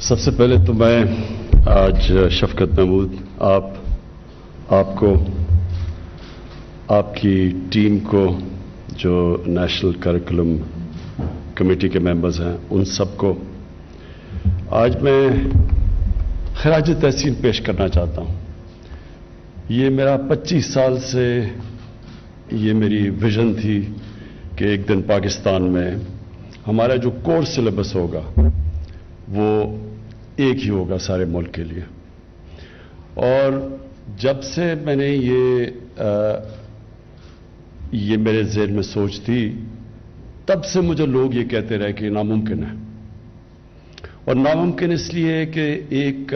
سب سے پہلے تو میں آج شفقت محمود آپ کو آپ کی ٹیم کو جو نیشنل کریکولم کمیٹی کے ممبرز ہیں ان سب کو آج میں خراج تحسین پیش کرنا چاہتا ہوں. یہ میرا 25 سال سے یہ میری ویژن تھی کہ ایک دن پاکستان میں ہمارا جو کورس سلیبس ہوگا وہ ایک ہی ہوگا سارے ملک کے لیے. اور جب سے میں نے یہ میرے ذہن میں سوچ تھی تب سے مجھے لوگ یہ کہتے رہے کہ ناممکن ہے. اور ناممکن اس لیے کہ ایک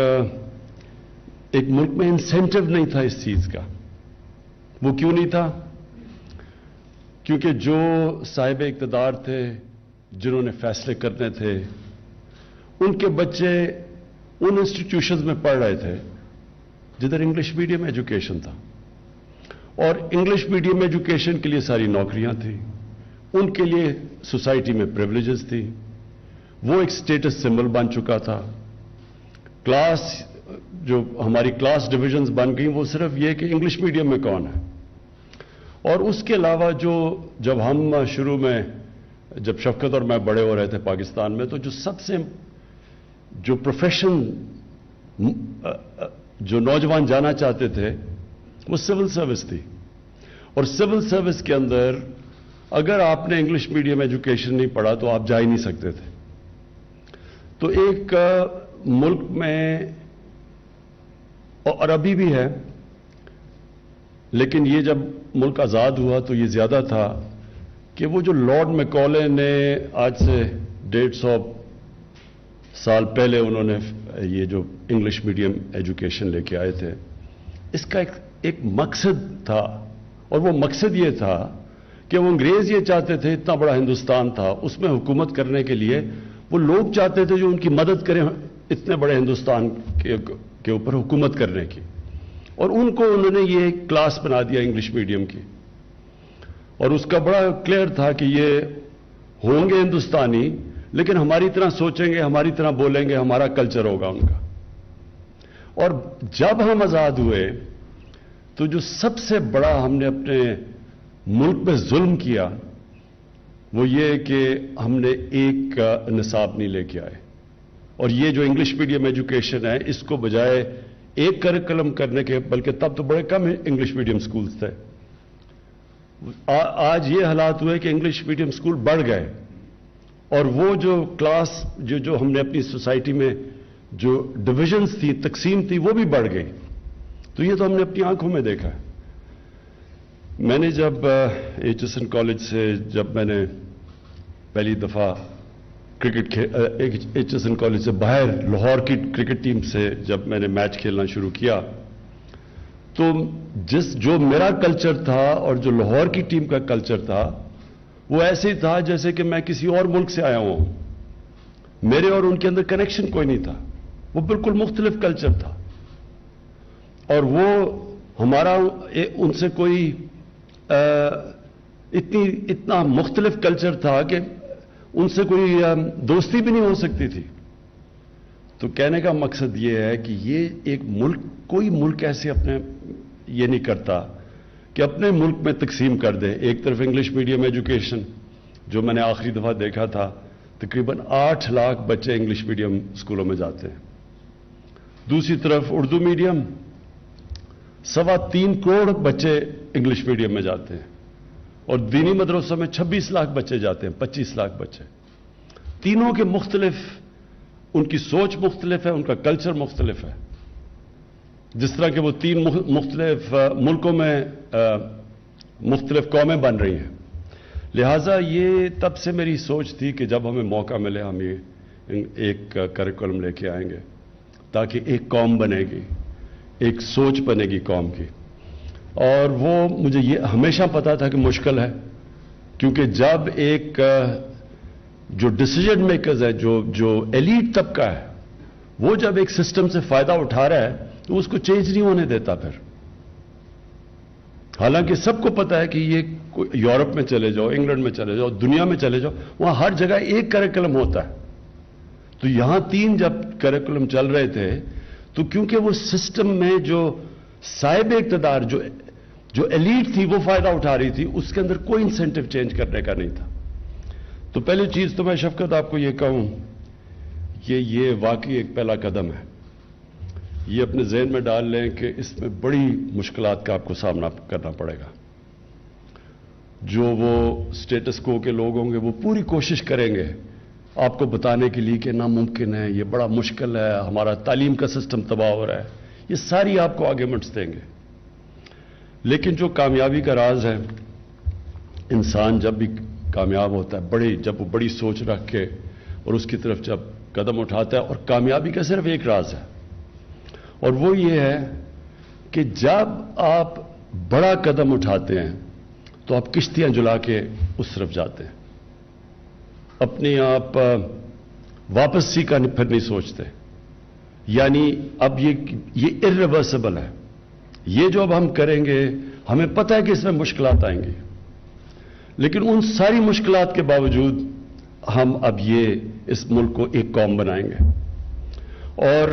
ملک میں انسینٹو نہیں تھا اس چیز کا. وہ کیوں نہیں تھا؟ کیونکہ جو صاحب اقتدار تھے، جنہوں نے فیصلے کرنے تھے، ان کے بچے ان انسٹیٹیوشنز میں پڑھ رہے تھے جدھر انگلش میڈیم ایجوکیشن تھا، اور انگلش میڈیم ایجوکیشن کے لیے ساری نوکریاں تھیں، ان کے لیے سوسائٹی میں پریولیجز تھی، وہ ایک سٹیٹس سمبل بن چکا تھا. کلاس جو ہماری کلاس ڈویژنز بن گئیں وہ صرف یہ کہ انگلش میڈیم میں کون ہے. اور اس کے علاوہ جب ہم شروع میں جب شفقت اور میں بڑے ہو رہے تھے پاکستان میں، تو جو سب سے جو پروفیشن جو نوجوان جانا چاہتے تھے وہ سول سروس تھی. اور سول سروس کے اندر اگر آپ نے انگلش میڈیم ایجوکیشن نہیں پڑھا تو آپ جا ہی نہیں سکتے تھے. تو ایک ملک میں، اور ابھی بھی ہے، لیکن یہ جب ملک آزاد ہوا تو یہ زیادہ تھا کہ وہ جو لارڈ میکالے نے آج سے 150 سال پہلے انہوں نے یہ جو انگلش میڈیم ایجوکیشن لے کے آئے تھے، اس کا ایک مقصد تھا. اور وہ مقصد یہ تھا کہ وہ انگریز یہ چاہتے تھے، اتنا بڑا ہندوستان تھا، اس میں حکومت کرنے کے لیے وہ لوگ چاہتے تھے جو ان کی مدد کریں اتنے بڑے ہندوستان کے اوپر حکومت کرنے کی. اور ان کو انہوں نے یہ کلاس بنا دیا انگلش میڈیم کی. اور اس کا بڑا کلیئر تھا کہ یہ ہوں گے ہندوستانی، لیکن ہماری طرح سوچیں گے، ہماری طرح بولیں گے، ہمارا کلچر ہوگا ان کا. اور جب ہم آزاد ہوئے تو جو سب سے بڑا ہم نے اپنے ملک میں ظلم کیا وہ یہ کہ ہم نے ایک نصاب نہیں لے کے آئے. اور یہ جو انگلش میڈیم ایجوکیشن ہے، اس کو بجائے ایک کریکولم کرنے کے، بلکہ تب تو بڑے کم انگلش میڈیم سکولز تھے، آج یہ حالات ہوئے کہ انگلش میڈیم سکول بڑھ گئے. اور وہ جو کلاس جو ہم نے اپنی سوسائٹی میں جو ڈویژنز تھی، تقسیم تھی، وہ بھی بڑھ گئی. تو یہ تو ہم نے اپنی آنکھوں میں دیکھا ہے. میں نے جب ایچ ایس این کالج سے جب میں نے پہلی دفعہ cricket H S N college سے باہر لاہور کی کرکٹ ٹیم سے جب میں نے میچ کھیلنا شروع کیا، تو جو میرا کلچر تھا اور جو لاہور کی ٹیم کا کلچر تھا وہ ایسے ہی تھا جیسے کہ میں کسی اور ملک سے آیا ہوں. میرے اور ان کے اندر کنیکشن کوئی نہیں تھا، وہ بالکل مختلف کلچر تھا. اور وہ ہمارا ان سے کوئی اتنا مختلف کلچر تھا کہ ان سے کوئی دوستی بھی نہیں ہو سکتی تھی. تو کہنے کا مقصد یہ ہے کہ یہ ایک ملک، کوئی ملک ایسے اپنے یہ نہیں کرتا کہ اپنے ملک میں تقسیم کر دے. ایک طرف انگلش میڈیم ایجوکیشن جو میں نے آخری دفعہ دیکھا تھا، تقریباً 8 لاکھ بچے انگلش میڈیم اسکولوں میں جاتے ہیں. دوسری طرف اردو میڈیم 3.25 کروڑ بچے انگلش میڈیم میں جاتے ہیں. اور دینی مدرسوں میں 26 لاکھ بچے جاتے ہیں، 25 لاکھ بچے. تینوں کے مختلف، ان کی سوچ مختلف ہے، ان کا کلچر مختلف ہے. جس طرح کہ وہ 3 مختلف ملکوں میں مختلف قومیں بن رہی ہیں. لہٰذا یہ تب سے میری سوچ تھی کہ جب ہمیں موقع ملے ہم یہ ایک کریکولم لے کے آئیں گے تاکہ ایک قوم بنے گی، ایک سوچ بنے گی قوم کی. اور وہ مجھے یہ ہمیشہ پتا تھا کہ مشکل ہے، کیونکہ جب ایک جو ڈیسیجن میکرز ہے، جو ایلیٹ طبقہ ہے، وہ جب ایک سسٹم سے فائدہ اٹھا رہا ہے تو اس کو چینج نہیں ہونے دیتا. پھر حالانکہ سب کو پتا ہے کہ یہ یورپ میں چلے جاؤ، انگلینڈ میں چلے جاؤ، دنیا میں چلے جاؤ، وہاں ہر جگہ ایک کریکولم ہوتا ہے. تو یہاں 3 جب کریکولم چل رہے تھے تو کیونکہ وہ سسٹم میں جو صاحب اقتدار جو ایلیٹ تھی وہ فائدہ اٹھا رہی تھی، اس کے اندر کوئی انسینٹو چینج کرنے کا نہیں تھا. تو پہلی چیز تو میں شفقت آپ کو یہ کہوں کہ یہ واقعی ایک پہلا قدم ہے. یہ اپنے ذہن میں ڈال لیں کہ اس میں بڑی مشکلات کا آپ کو سامنا کرنا پڑے گا. جو وہ سٹیٹس کو کے لوگ ہوں گے وہ پوری کوشش کریں گے آپ کو بتانے کے لیے کہ ناممکن ہے، یہ بڑا مشکل ہے، ہمارا تعلیم کا سسٹم تباہ ہو رہا ہے. یہ ساری آپ کو آرگیومنٹس دیں گے. لیکن جو کامیابی کا راز ہے، انسان جب بھی کامیاب ہوتا ہے، جب وہ بڑی سوچ رکھ کے اور اس کی طرف جب قدم اٹھاتا ہے، اور کامیابی کا صرف ایک راز ہے، اور وہ یہ ہے کہ جب آپ بڑا قدم اٹھاتے ہیں تو آپ کشتیاں جلا کے اس طرف جاتے ہیں. اپنے آپ واپسی کا پھر نہیں سوچتے. یعنی اب یہ irreversible ہے. یہ جو اب ہم کریں گے، ہمیں پتہ ہے کہ اس میں مشکلات آئیں گی، لیکن ان ساری مشکلات کے باوجود ہم اب اس ملک کو ایک قوم بنائیں گے. اور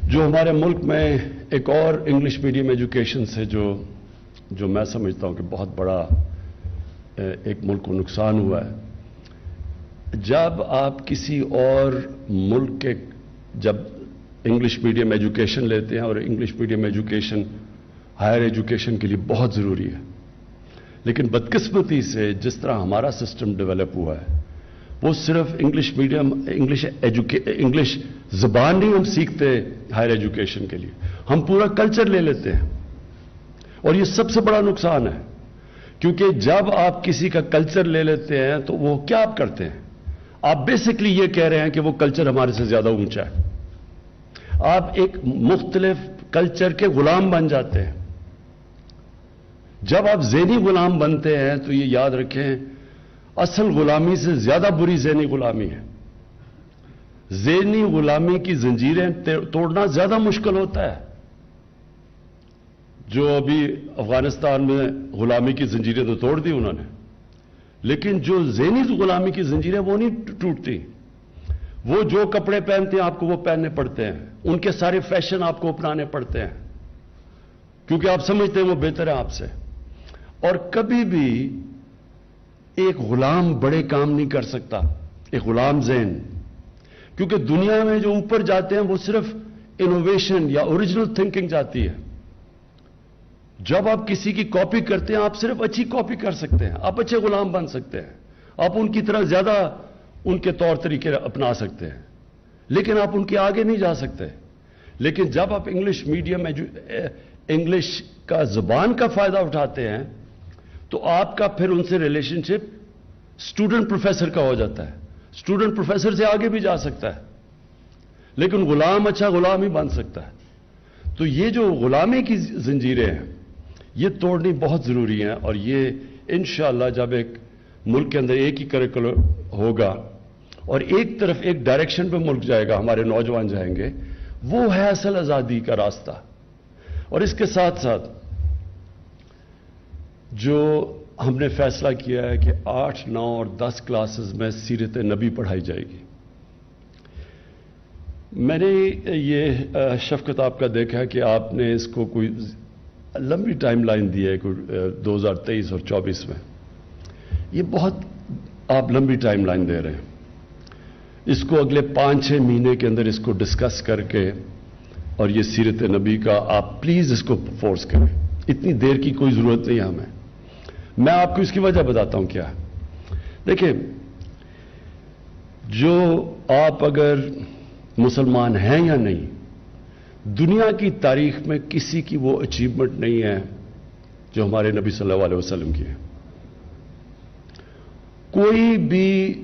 جو ہمارے ملک میں ایک اور انگلش میڈیم ایجوکیشن سے جو میں سمجھتا ہوں کہ بہت بڑا ایک ملک کو نقصان ہوا ہے. جب آپ کسی اور ملک کے جب انگلش میڈیم ایجوکیشن لیتے ہیں، اور English medium education higher education کے لیے بہت ضروری ہے، لیکن بدقسمتی سے جس طرح ہمارا سسٹم ڈیولپ ہوا ہے، وہ صرف انگلش میڈیم انگلش زبان نہیں ہم سیکھتے ہائر ایجوکیشن کے لیے، ہم پورا کلچر لے لیتے ہیں. اور یہ سب سے بڑا نقصان ہے، کیونکہ جب آپ کسی کا کلچر لے لیتے ہیں تو وہ کیا آپ کرتے ہیں؟ آپ بیسکلی یہ کہہ رہے ہیں کہ وہ کلچر ہمارے سے زیادہ اونچا ہے. آپ ایک مختلف کلچر کے غلام بن جاتے ہیں. جب آپ ذہنی غلام بنتے ہیں تو یہ یاد رکھیں، اصل غلامی سے زیادہ بری ذہنی غلامی ہے. ذہنی غلامی کی زنجیریں توڑنا زیادہ مشکل ہوتا ہے. جو ابھی افغانستان میں غلامی کی زنجیریں تو توڑ دی انہوں نے، لیکن جو ذہنی غلامی کی زنجیریں وہ نہیں ٹوٹتی. وہ جو کپڑے پہنتے ہیں آپ کو وہ پہننے پڑتے ہیں، ان کے سارے فیشن آپ کو اپنانے پڑتے ہیں، کیونکہ آپ سمجھتے ہیں وہ بہتر ہے آپ سے. اور کبھی بھی ایک غلام بڑے کام نہیں کر سکتا، ایک غلام ذہن. کیونکہ دنیا میں جو اوپر جاتے ہیں وہ صرف انوویشن یا اوریجنل تھنکنگ جاتی ہے. جب آپ کسی کی کاپی کرتے ہیں، آپ صرف اچھی کاپی کر سکتے ہیں، آپ اچھے غلام بن سکتے ہیں، آپ ان کی طرح زیادہ ان کے طور طریقے اپنا سکتے ہیں، لیکن آپ ان کے آگے نہیں جا سکتے. لیکن جب آپ انگلش میڈیم انگلش کا زبان کا فائدہ اٹھاتے ہیں تو آپ کا پھر ان سے ریلیشن شپ اسٹوڈنٹ پروفیسر کا ہو جاتا ہے. اسٹوڈنٹ پروفیسر سے آگے بھی جا سکتا ہے، لیکن غلام اچھا غلام ہی بن سکتا ہے. تو یہ جو غلامی کی زنجیریں ہیں یہ توڑنی بہت ضروری ہیں. اور یہ انشاءاللہ جب ایک ملک کے اندر ایک ہی کریکولم ہوگا اور ایک طرف ایک ڈائریکشن پہ ملک جائے گا، ہمارے نوجوان جائیں گے، وہ ہے اصل آزادی کا راستہ. اور اس کے ساتھ ساتھ جو ہم نے فیصلہ کیا ہے کہ 8، 9 اور 10 کلاسز میں سیرت نبی پڑھائی جائے گی. میں نے یہ شفقت آپ کا دیکھا کہ آپ نے اس کو کوئی لمبی ٹائم لائن دی ہے، کوئی 2023 اور 24 میں. یہ بہت آپ لمبی ٹائم لائن دے رہے ہیں. اس کو اگلے 5-6 مہینے کے اندر اس کو ڈسکس کر کے اور یہ سیرت نبی کا آپ پلیز اس کو فورس کریں. اتنی دیر کی کوئی ضرورت نہیں ہے ہمیں. میں آپ کو اس کی وجہ بتاتا ہوں کیا ہے. دیکھیں، جو آپ اگر مسلمان ہیں یا نہیں، دنیا کی تاریخ میں کسی کی وہ اچیومنٹ نہیں ہے جو ہمارے نبی صلی اللہ علیہ وسلم کی ہے. کوئی بھی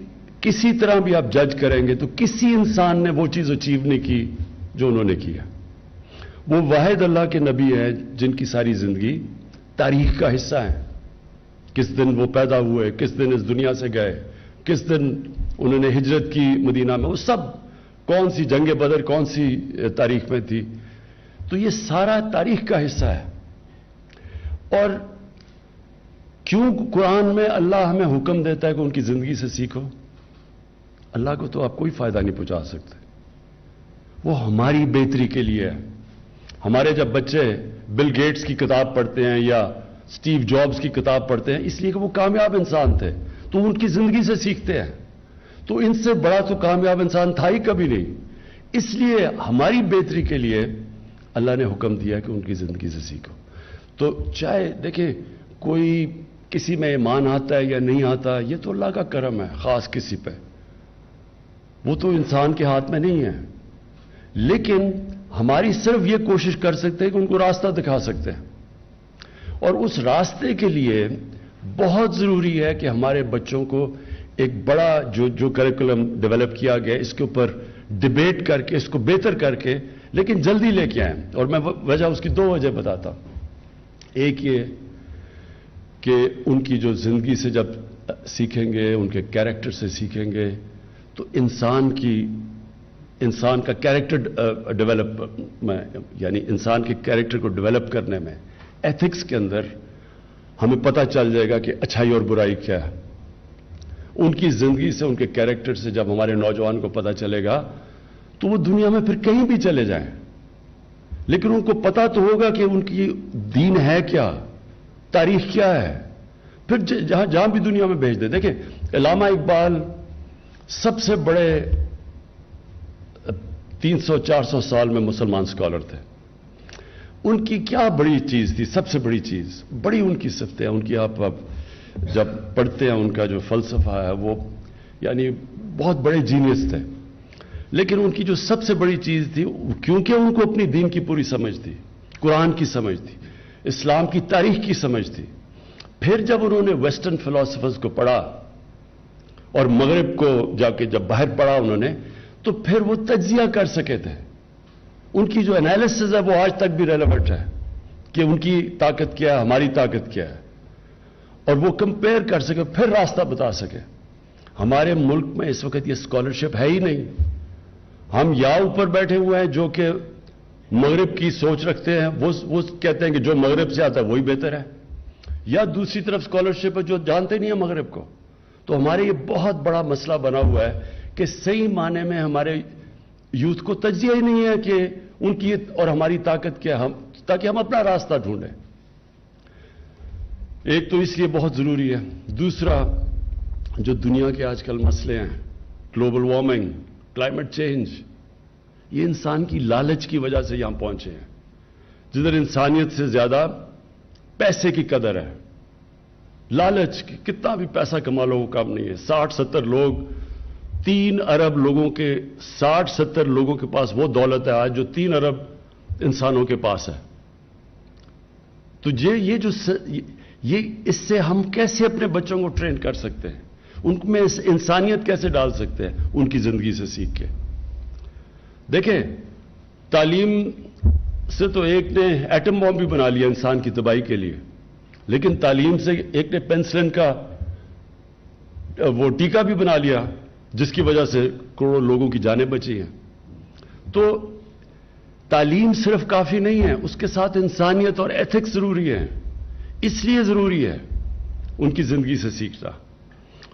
کسی طرح بھی آپ جج کریں گے تو کسی انسان نے وہ چیز اچیو نہیں کی جو انہوں نے کیا. وہ واحد اللہ کے نبی ہیں جن کی ساری زندگی تاریخ کا حصہ ہے. کس دن وہ پیدا ہوئے، کس دن اس دنیا سے گئے، کس دن انہوں نے ہجرت کی مدینہ میں، وہ سب کون سی جنگ بدر کون سی تاریخ میں تھی. تو یہ سارا تاریخ کا حصہ ہے. اور کیوں قرآن میں اللہ ہمیں حکم دیتا ہے کہ ان کی زندگی سے سیکھو؟ اللہ کو تو آپ کوئی فائدہ نہیں پہنچا سکتے. وہ ہماری بہتری کے لیے ہے. ہمارے جب بچے بل گیٹس کی کتاب پڑھتے ہیں یا اسٹیو جابز کی کتاب پڑھتے ہیں اس لیے کہ وہ کامیاب انسان تھے, تو ان کی زندگی سے سیکھتے ہیں. تو ان سے بڑا تو کامیاب انسان تھا ہی کبھی نہیں. اس لیے ہماری بہتری کے لیے اللہ نے حکم دیا کہ ان کی زندگی سے سیکھو. تو چاہے دیکھیں کوئی کسی میں ایمان آتا ہے یا نہیں آتا, یہ تو اللہ کا کرم ہے خاص کسی پہ, وہ تو انسان کے ہاتھ میں نہیں ہے. لیکن ہماری صرف یہ کوشش کر سکتے ہیں کہ ان کو راستہ دکھا سکتے ہیں. اور اس راستے کے لیے بہت ضروری ہے کہ ہمارے بچوں کو ایک بڑا جو کریکولم ڈیولپ کیا گیا اس کے اوپر ڈیبیٹ کر کے اس کو بہتر کر کے لیکن جلدی لے کے آئیں. اور میں وجہ اس کی 2 وجہ بتاتا ہوں. ایک یہ کہ ان کی جو زندگی سے جب سیکھیں گے, ان کے کیریکٹر سے سیکھیں گے, تو انسان کا کیریکٹر ڈیولپ میں, یعنی انسان کے کیریکٹر کو ڈیولپ کرنے میں, ایتھکس کے اندر ہمیں پتہ چل جائے گا کہ اچھائی اور برائی کیا ہے. ان کی زندگی سے, ان کے کیریکٹر سے جب ہمارے نوجوان کو پتہ چلے گا تو وہ دنیا میں پھر کہیں بھی چلے جائیں, لیکن ان کو پتہ تو ہوگا کہ ان کی دین ہے کیا, تاریخ کیا ہے, پھر جہاں بھی دنیا میں بھیج دے. دیکھیں علامہ اقبال سب سے بڑے 300-400 سال میں مسلمان اسکالر تھے. ان کی کیا بڑی چیز تھی؟ سب سے بڑی چیز, بڑی ان کی صفتیں, ان کی آپ جب پڑھتے ہیں ان کا جو فلسفہ ہے وہ یعنی بہت بڑے جینیس تھے. لیکن ان کی جو سب سے بڑی چیز تھی, کیونکہ ان کو اپنی دین کی پوری سمجھ تھی, قرآن کی سمجھ تھی, اسلام کی تاریخ کی سمجھ تھی. پھر جب انہوں نے ویسٹرن فلاسفرز کو پڑھا اور مغرب کو جا کے جب باہر پڑھا انہوں نے, تو پھر وہ تجزیہ کر سکے تھے. ان کی جو انالیسز ہے وہ آج تک بھی ریلیونٹ ہے کہ ان کی طاقت کیا ہے, ہماری طاقت کیا ہے, اور وہ کمپیئر کر سکے, پھر راستہ بتا سکے. ہمارے ملک میں اس وقت یہ اسکالرشپ ہے ہی نہیں. ہم یا اوپر بیٹھے ہوئے ہیں جو کہ مغرب کی سوچ رکھتے ہیں, وہ کہتے ہیں کہ جو مغرب سے آتا ہے وہی بہتر ہے, یا دوسری طرف اسکالرشپ ہے جو جانتے نہیں ہیں مغرب کو. تو ہمارے یہ بہت بڑا مسئلہ بنا ہوا ہے کہ صحیح معنی میں ہمارے یوتھ کو تجزیہ ہی نہیں ہے کہ ان کی اور ہماری طاقت کیا ہے, تاکہ ہم اپنا راستہ ڈھونڈیں. ایک تو اس لیے بہت ضروری ہے. دوسرا, جو دنیا کے آج کل مسئلے ہیں, گلوبل وارمنگ, کلائمیٹ چینج, یہ انسان کی لالچ کی وجہ سے یہاں پہنچے ہیں. جدھر انسانیت سے زیادہ پیسے کی قدر ہے, لالچ, کتنا بھی پیسہ کما لو وہ کام نہیں ہے. 60-70 لوگ, 3 ارب لوگوں کے, 60-70 لوگوں کے پاس وہ دولت ہے آج جو 3 ارب انسانوں کے پاس ہے. تو یہ اس سے ہم کیسے اپنے بچوں کو ٹرین کر سکتے ہیں, ان میں انسانیت کیسے ڈال سکتے ہیں ان کی زندگی سے سیکھ کے. دیکھیں تعلیم سے تو ایک نے ایٹم بم بھی بنا لیا انسان کی تباہی کے لیے, لیکن تعلیم سے ایک نے پینسلن کا وہ ٹیکا بھی بنا لیا جس کی وجہ سے کروڑوں لوگوں کی جانیں بچی ہیں. تو تعلیم صرف کافی نہیں ہے, اس کے ساتھ انسانیت اور ایتھکس ضروری ہے. اس لیے ضروری ہے ان کی زندگی سے سیکھنا,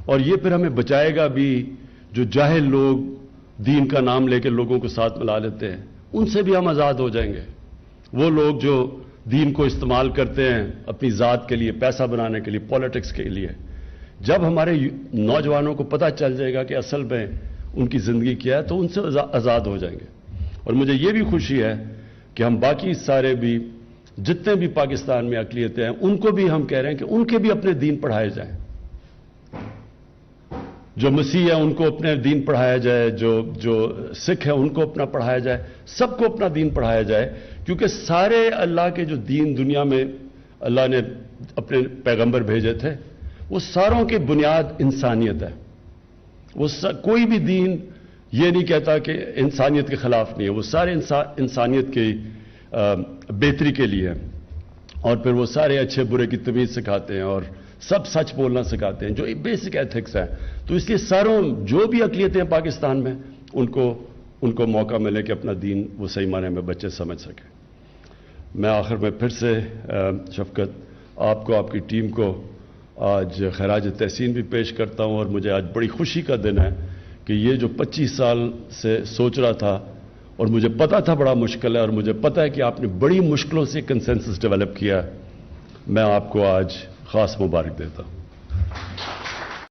اور یہ پھر ہمیں بچائے گا بھی جو جاہل لوگ دین کا نام لے کے لوگوں کو ساتھ ملا لیتے ہیں, ان سے بھی ہم آزاد ہو جائیں گے. وہ لوگ جو دین کو استعمال کرتے ہیں اپنی ذات کے لیے, پیسہ بنانے کے لیے, پالیٹکس کے لیے, جب ہمارے نوجوانوں کو پتہ چل جائے گا کہ اصل میں ان کی زندگی کیا ہے تو ان سے آزاد ہو جائیں گے. اور مجھے یہ بھی خوشی ہے کہ ہم باقی سارے بھی جتنے بھی پاکستان میں اقلیتیں ہیں ان کو بھی ہم کہہ رہے ہیں کہ ان کے بھی اپنے دین پڑھائے جائیں. جو مسیح ہیں ان کو اپنے دین پڑھایا جائے, جو سکھ ہیں ان کو اپنا پڑھایا جائے, سب کو اپنا دین پڑھایا جائے, کیونکہ سارے اللہ کے جو دین دنیا میں اللہ نے اپنے پیغمبر بھیجے تھے وہ ساروں کی بنیاد انسانیت ہے. وہ کوئی بھی دین یہ نہیں کہتا کہ انسانیت کے خلاف نہیں ہے, وہ سارے انسانیت کی بہتری کے لیے, اور پھر وہ سارے اچھے برے کی تمیز سکھاتے ہیں اور سب سچ بولنا سکھاتے ہیں, جو بیسک ایتھکس ہیں. تو اس لیے ساروں جو بھی اقلیتیں ہیں پاکستان میں ان کو موقع ملے کہ اپنا دین وہ صحیح معنی میں بچے سمجھ سکیں. میں آخر میں پھر سے شفقت آپ کو, آپ کی ٹیم کو آج خراج تحسین بھی پیش کرتا ہوں, اور مجھے آج بڑی خوشی کا دن ہے کہ یہ جو 25 سال سے سوچ رہا تھا اور مجھے پتا تھا بڑا مشکل ہے اور مجھے پتا ہے کہ آپ نے بڑی مشکلوں سے کنسنسس ڈیولپ کیا ہے، میں آپ کو آج خاص مبارک دیتا ہوں.